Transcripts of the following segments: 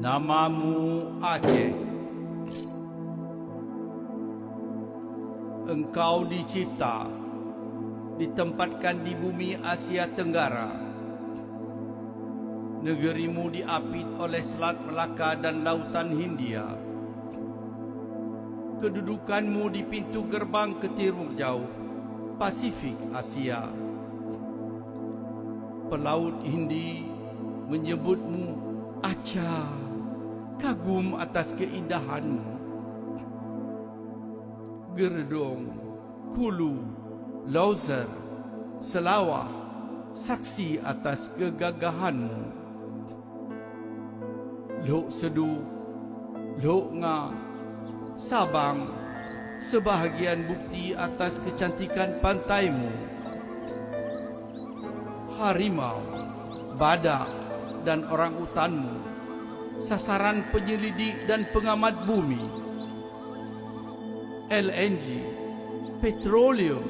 Namamu Aceh. Engkau dicipta, ditempatkan di bumi Asia Tenggara. Negerimu diapit oleh Selat Melaka dan Lautan Hindia. Kedudukanmu di pintu gerbang ke timur jauh, Pasifik Asia. Pelaut Hindi menyebutmu Aceh, kagum atas keindahanmu. Gerdong, Kulu, Leuser, Selawah saksi atas kegagahanmu. Lok Sedu, Lok Nga, Sabang, sebahagian bukti atas kecantikan pantaimu. Harimau, badak dan orang-utanmu, sasaran penyelidik dan pengamat bumi. LNG, petroleum,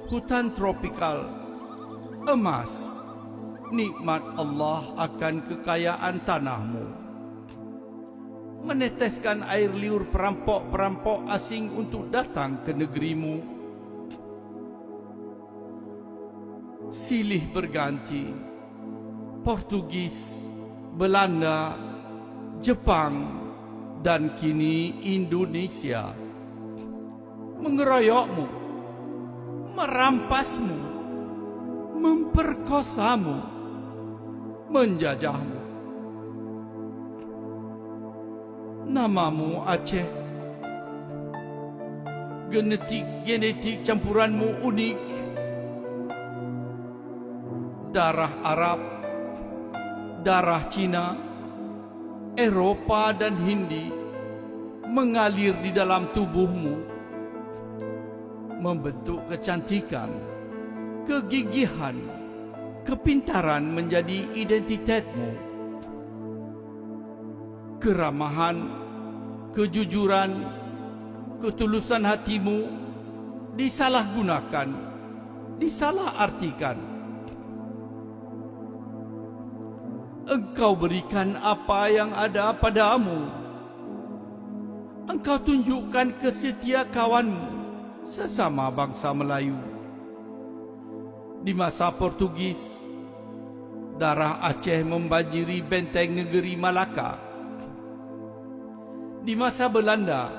hutan tropikal, emas, nikmat Allah akan kekayaan tanahmu. Meneteskan air liur perampok-perampok asing untuk datang ke negerimu. Silih berganti, Portugis, Belanda, Jepang, dan kini Indonesia mengeroyokmu, merampasmu, memperkosamu, menjajahmu. Namamu Aceh. Genetik campuranmu unik. Darah Arab, darah Cina, Eropa dan Hindi mengalir di dalam tubuhmu, membentuk kecantikan, kegigihan, kepintaran menjadi identitasmu. Keramahan, kejujuran, ketulusan hatimu disalahgunakan, disalahartikan. Engkau berikan apa yang ada padamu. Engkau tunjukkan kesetia kawanmu sesama bangsa Melayu. Di masa Portugis, darah Aceh membanjiri benteng negeri Malaka. Di masa Belanda,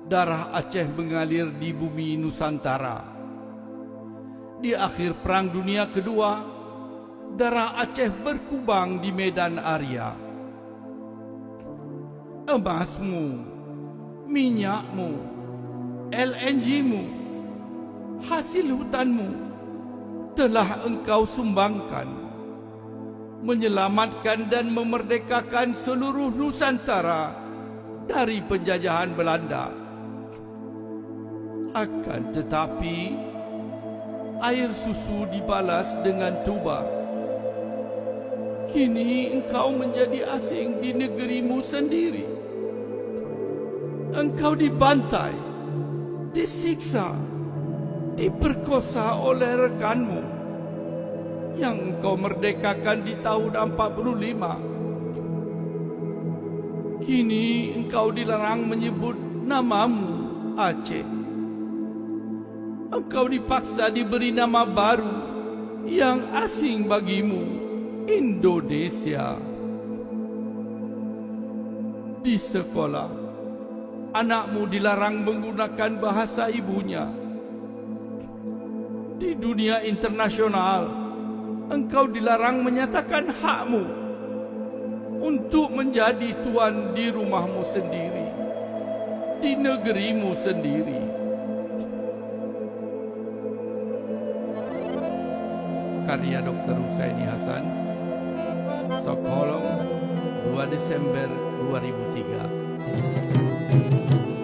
darah Aceh mengalir di bumi Nusantara. Di akhir Perang Dunia Kedua, darah Aceh berkubang di medan Arya. Emasmu, minyakmu, LNG-mu, hasil hutanmu telah engkau sumbangkan, menyelamatkan dan memerdekakan seluruh Nusantara dari penjajahan Belanda. Akan tetapi, air susu dibalas dengan tuba. Kini engkau menjadi asing di negerimu sendiri. Engkau dibantai, disiksa, diperkosa oleh rekanmu yang engkau merdekakan di tahun 45. Kini engkau dilarang menyebut namamu Aceh. Engkau dipaksa diberi nama baru yang asing bagimu, Indonesia. Di sekolah, anakmu dilarang menggunakan bahasa ibunya. Di dunia internasional, engkau dilarang menyatakan hakmu untuk menjadi tuan di rumahmu sendiri, di negerimu sendiri. Karya Dr. Husaini Hasan, Stockholm, 2 Desember 2003.